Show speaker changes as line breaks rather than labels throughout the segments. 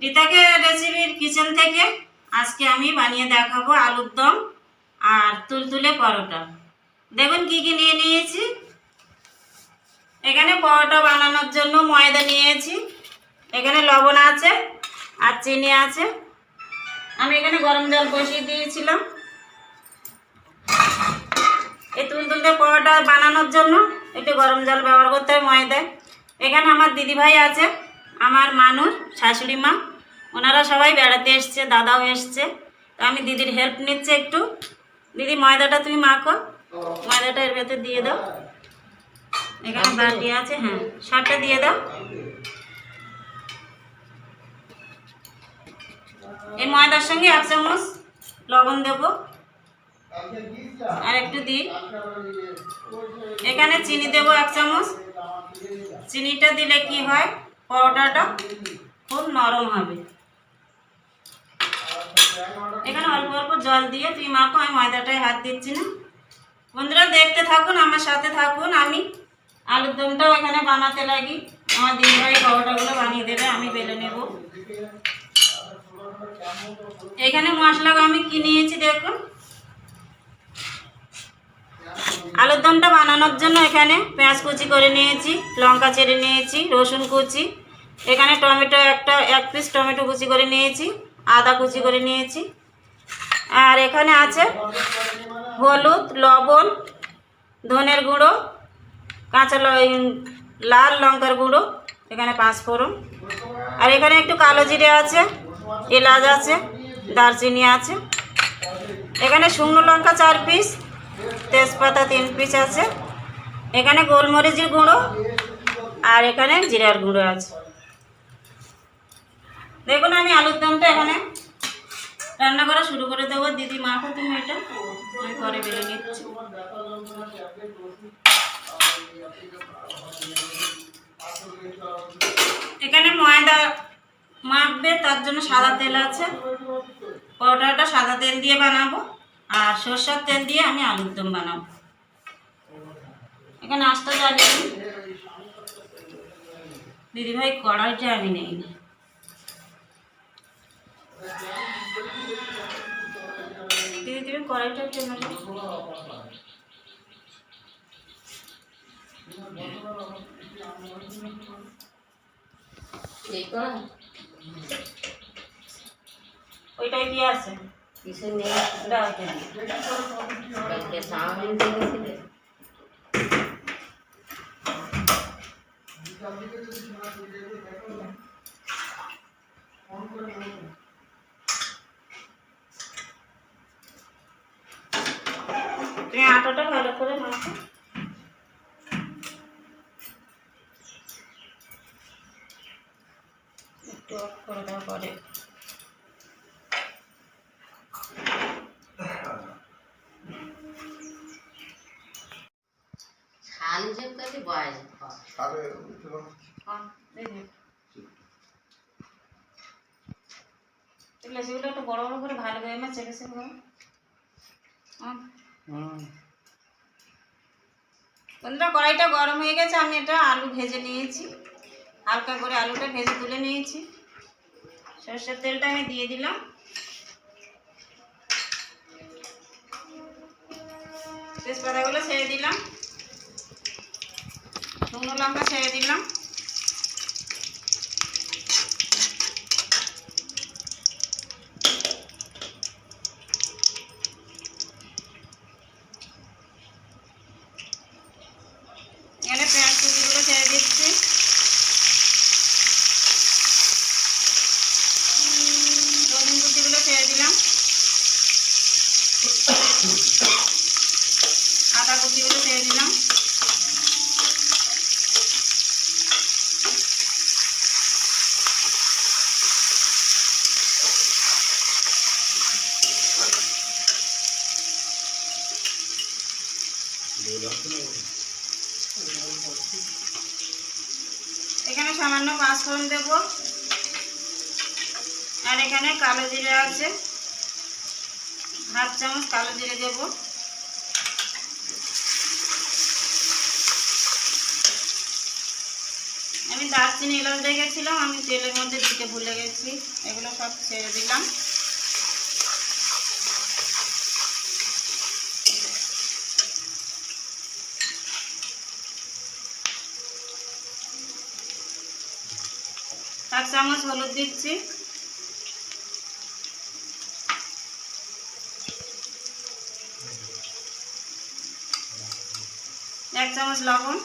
রিতাকে রেসিপির কিচেন থেকে আজকে আমি বানিয়ে দেখাবো আলুর দম আর তুলতুলে পরোটা। দেখুন কি কি নিয়ে নিয়েছি। এখানে পরোটা বানানোর জন্য ময়দা নিয়েছি, এখানে লবণ আছে আর চিনি আছে। আমি এখানে গরম জল বসিয়ে দিয়েছিলাম এই তুলতুলে পরোটা বানানোর জন্য। একটু গরম জল ব্যবহার করতে হয় ময়দায়। এখানে আমার দিদিভাই আছে, আমার মানুষ শাশুড়ি মা, ওনারা সবাই বেড়াতে এসছে, দাদাও এসছে। তো আমি দিদির হেল্প নিচ্ছি একটু। দিদি ময়দাটা তুমি মাখো, ময়দাটা এর ভেতর দিয়ে দাও। এখানে বাটি আছে, হ্যাঁ সবটা দিয়ে দাও। এই ময়দার সঙ্গে 1 চামচ লবণ দেব আর একটু দিই। এখানে চিনি দেব 1 চামচ। চিনিটা দিলে কি হয়, পরোটাটা খুব নরম হবে। এখানে অল্প অল্প জল দিয়ে তুই মাখো, আমি ময়দাটায় হাত দিচ্ছি না। বন্ধুরা দেখতে থাকুন, আমার সাথে থাকুন। আমি আলুর দমটাও এখানে বানাতে লাগি। আমার দিদিভাই পরোটাগুলো বানিয়ে দেবে, আমি বেলে নেব। এখানে মশলাগুলো আমি কি নিয়েছি দেখুন। আলুর দমটা বানানোর জন্য এখানে পেঁয়াজ কুচি করে নিয়েছি, লঙ্কা চেড়ে নিয়েছি, রসুন কুচি, এখানে টমেটো এক পিস টমেটো কুচি করে নিয়েছি, আদা কুচি করে নিয়েছি। আর এখানে আছে হলুদ, লবণ, ধনের গুঁড়ো, কাঁচা লাল লঙ্কার গুঁড়ো, এখানে 5 ফোড়ন। আর এখানে একটু কালো জিরে আছে, এলাচ আছে, দারচিনি আছে। এখানে শুকনো লঙ্কা 4 পিস, তেজপাতা 3 পিস আছে। এখানে গোলমরিচের গুঁড়ো আর এখানে জিরার গুঁড়ো আছে। দেখুন আমি আলুর দমটা এখানে রান্না করা শুরু করে দেবো। দিদি মাখো তুমি এটা, আমি পরে বেলে নিচ্ছি। এখানে ময়দা মাখবে, তার জন্য সাদা তেল আছে। পরোটাটা সাদা তেল দিয়ে বানাবো আর সরষের তেল দিয়ে আমি আলুর দম বানাবো। এখানে আস্তে জ্বালিয়ে দিদিভাই কড়াইটা আমি নেই না। দিদি তুমি কড়াইটা জন্য ওইটাই কি আছে কিছু নেই। তুমি আটাটা ভালো করে মাখো। একটু অফ করে দেওয়ার পরে সেগুলো একটু বড় বড় করে ভালো করে আমার চেপেছে। বন্ধুরা কড়াইটা গরম হয়ে গেছে, আমি এটা আলু ভেজে নিয়েছি, হালকা করে আলুটা ভেজে তুলে নিয়েছি। সরষের তেলটা আমি দিয়ে দিলাম। তেজপাতাগুলো ছেড়ে দিলাম, শুকনো লঙ্কা ছেড়ে দিলাম। এখানে পেঁয়াজ কুচিগুলো ছেড়ে দিচ্ছি। রসুন কুচিগুলো ছেড়ে দিলাম, আদা কুচিগুলো ছেড়ে দিলাম। এখানে সামান্য 5 ফোড়ন দেব আর এখানে কালো জিরে আছে, 1/2 চামচ কালো জিরে দেব। আমি দারচিনি এলাচ দেখেছিলাম, আমি তেলের মধ্যে দিতে ভুলে গেছি, এগুলো সব ছেড়ে দিলাম। এক চামচ হলুদ দিচ্ছি, এক চামচ লবণ,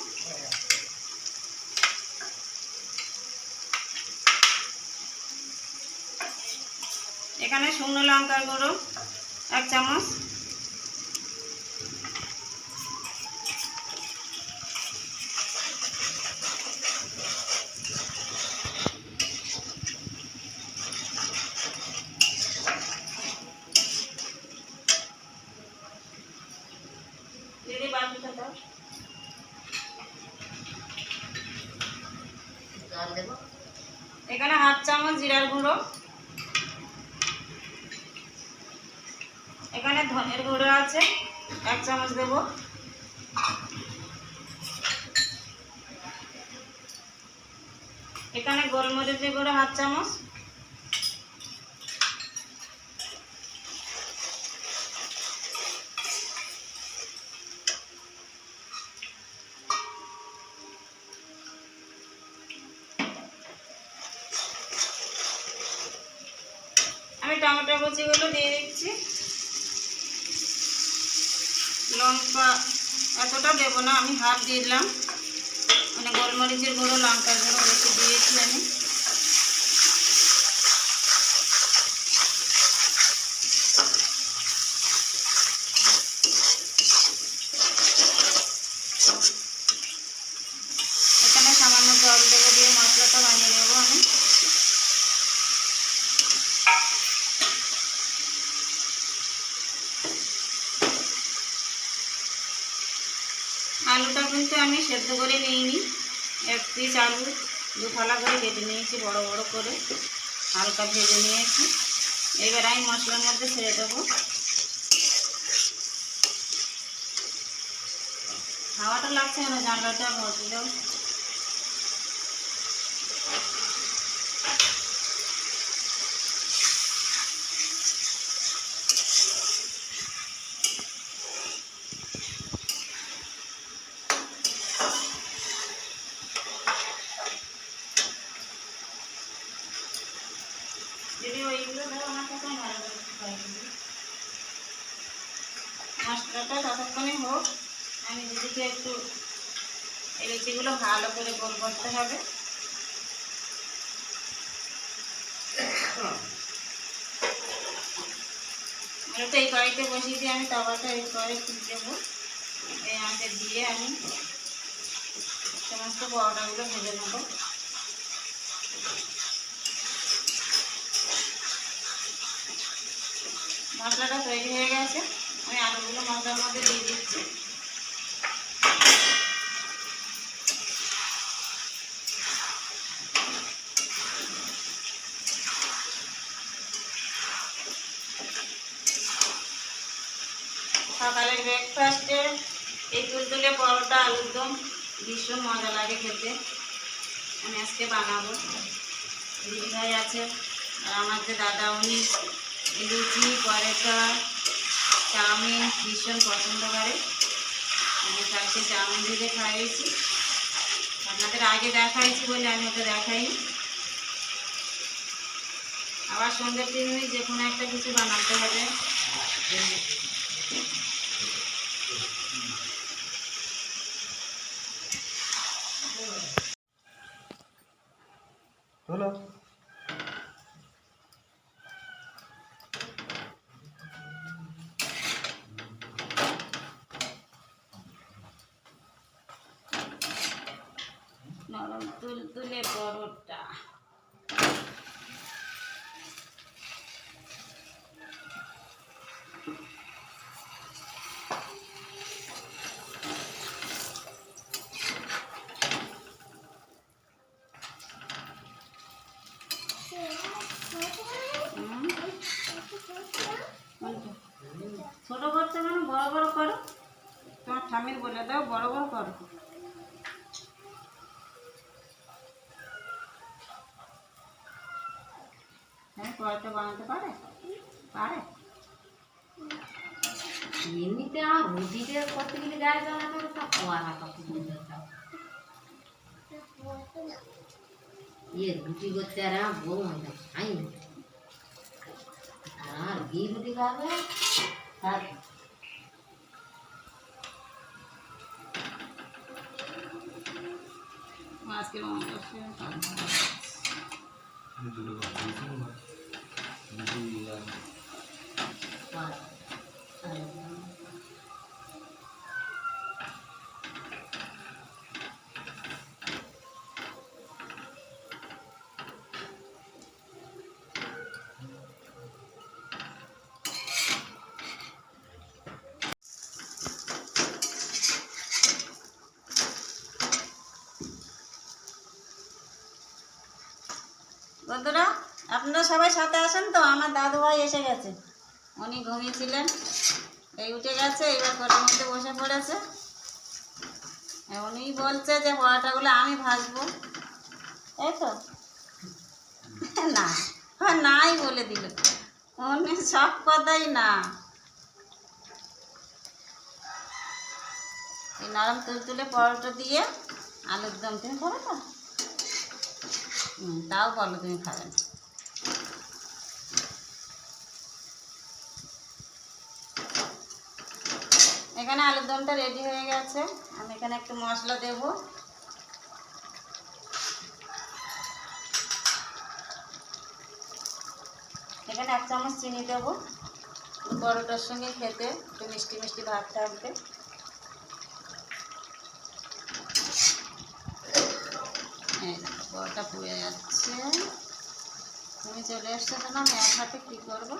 এখানে শুকনো লঙ্কার গুঁড়ো 1 চামচ, দিদি বাটিটা দাও, এখানে 1/2 চামচ জিরার গুঁড়ো, এখানে ধনের গুঁড়ো আছে 1 চামচ দেব, এখানে গোলমরিচের গুঁড়ো 1/2 চামচ, আমি টমেটো কুচিগুলো দিয়ে দিচ্ছি। লঙ্কা এতটা দেবো না, আমি হাফ দিয়ে দিলাম, মানে গোলমরিচের গুঁড়ো লঙ্কার গুঁড়ো বেশি দিয়েছি আমি। এখানে সামান্য জল দেবো, দিয়ে মশলাটা বানিয়ে নেবো আমি। আলুটা কিন্তু আমি সেদ্ধ করে নিইনি, 1 পিস আলু 2 ফালা করে কেটে নিয়েছি, বড় বড় করে হালকা ভেজে নিয়েছি। এবার আমি মশলার মধ্যে ছেড়ে দেবো। হাওয়াটা লাগছে না, জানলাটা ভরে দাও। দিদি ওইগুলো দাও, আমার কাছে মশলাটা ততক্ষণে হোক, আমি দিদিকে একটু এই লুচিগুলো ভালো করে গোল করতে হবে। তো এই কড়াইতে বসিয়ে দিয়ে আমি তাওয়াটা এই কড়াই তুলে দেবো, এই আঁচে দিয়ে আমি সমস্ত বড়াগুলো ভেজে নেবো। মশলাটা তৈরি হয়ে গেছে, আমি আলুগুলো মশলার মধ্যে দিয়ে দিচ্ছি। সকালের ব্রেকফাস্টে এই তুলতুলে পরোটা আলুর দম ভীষণ মজা লাগে খেতে, আমি আজকে বানাবো। দিদিভাই আছে আর আমার যে দাদা, উনি লুচি পরোটা চাউমিন ভীষণ পছন্দ করে। আমি কালকে চাউমিন ভেজে খাইয়েছি, আপনাদের আগে দেখাইছি বলে আমি ওটা দেখাইনি। আবার সন্ধ্যের দিনই যে কোনো একটা কিছু বানাতে হবে।
চলো
নরম তুলতুলে পরোটা, ছোট করছো কেন, বড় বড় করো, তোমার ঠামির বলে দাও বড় বড় করো। পরোটা বানাতে পারে পারে
এমনিতে আমার রুটিতে করতে গেলে গায়ে জ্বালা করে তা পোয়ারা কাপড় রুটি করতে আর আমার বউ মজা খাইনি আর ঘি রুটি খাবে তার
আজকে বন্ধুরা আপনারা সবাই সাথে আসেন তো, আমার দাদু ভাই এসে গেছে, উনি ঘুমিয়েছিলেন, এই উঠে গেছে, এবার কটার মধ্যে বসে পড়েছে। উনি বলছে যে পরোটাগুলো আমি ভাজবো, তাই তো না নাই বলে দিল, উনি সব কথাই না। এই নরম তুলতুলে পরোটা দিয়ে আলুর দম তুমি খাবে তো? তাও বলো তুমি খাবে না। এখানে আলুর দমটা রেডি হয়ে গেছে, আমি এখানে একটু মশলা দেব। এখানে 1 চামচ চিনি দেবো, পরোটার সঙ্গে খেতে একটু মিষ্টি মিষ্টি ভাব থাকবে। পরোটা পুড়ে যাচ্ছে, তুমি চলে এসছো তো, না আমি এক হাতে কী করবো,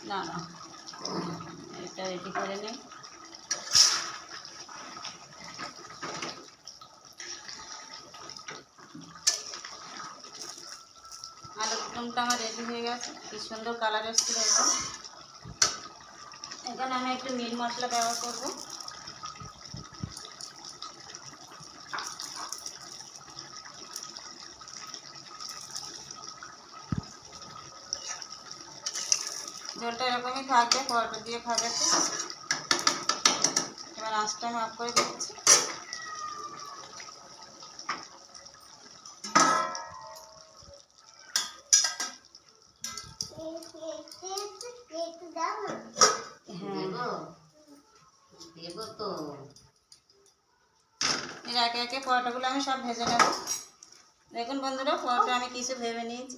না না এটা রেডি করে নিই। আলুর দমটা আমার রেডি হয়ে গেছে, কি সুন্দর কালার এসেছিল। এখানে আমি একটু মিট মশলা ব্যবহার করবো। ঝোলটা এরকমই থাকবে, পরোটা দিয়ে খাবে তো। এবার আঁচটা আমি অফ করে দিচ্ছি। এর একে একে পরোটাগুলো আমি সব ভেজে নেব। দেখুন বন্ধুরা, পরোটা আমি কিছু ভেবে নিয়েছি,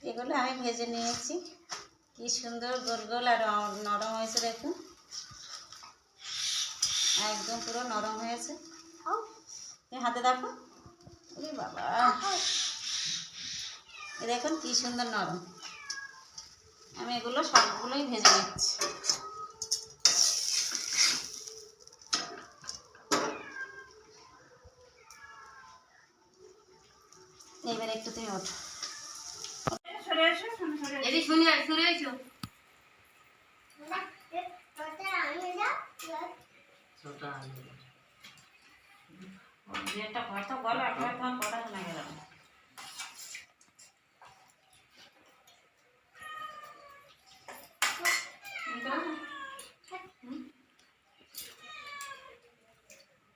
এগুলো আমি ভেজে নিয়েছি। কি সুন্দর গোল গোল আর নরম হয়েছে, দেখুন একদম পুরো নরম হয়েছে। তুমি হাতে দেখো, ওরে বাবা, এ দেখুন কি সুন্দর নরম। আমি এগুলো সবগুলোই ভেজে নিচ্ছি। এইবার একটু তুমি ওঠো, কথা বলো, একবার তোমার কথা শোনা গেল।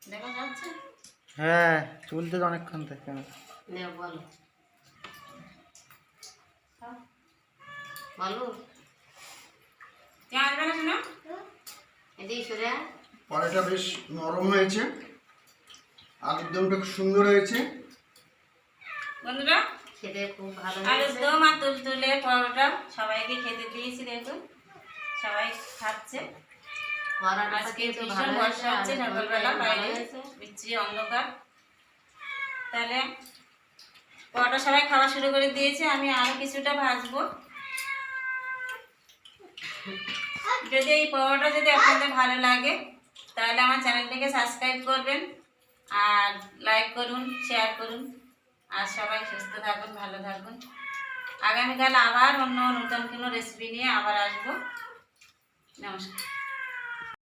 দেখা যাচ্ছে?
হ্যাঁ, চুলতে অনেকক্ষণ থেকে
বলো বলো
পরোটা বেশ নরম হয়েছে, আলুর দমটা খুব সুন্দর হয়েছে।
বন্ধুরা
খেতে খুব ভালো
আলুর দম আর তুলতুলে পরোটা সবাইকে খেতে দিয়েছি, দেখুন সবাই খাচ্ছে। আজকে ভীষণ বর্ষা হচ্ছে, সকালবেলা বাইরে বিচ্ছিরি অন্ধকার। তাহলে পরোটা সবাই খাওয়া শুরু করে দিয়েছে, আমি আরও কিছুটা ভাজবো। যদি এই পরোটা যদি আপনাদের ভালো লাগে তাহলে আমার চ্যানেলটিকে সাবস্ক্রাইব করবেন, আর লাইক করুন, শেয়ার করুন, আর সবাই সুস্থ থাকুন, ভালো থাকুন। আগামীকাল আবার অন্য নতুন কোনো রেসিপি নিয়ে আবার আসবো। নমস্কার।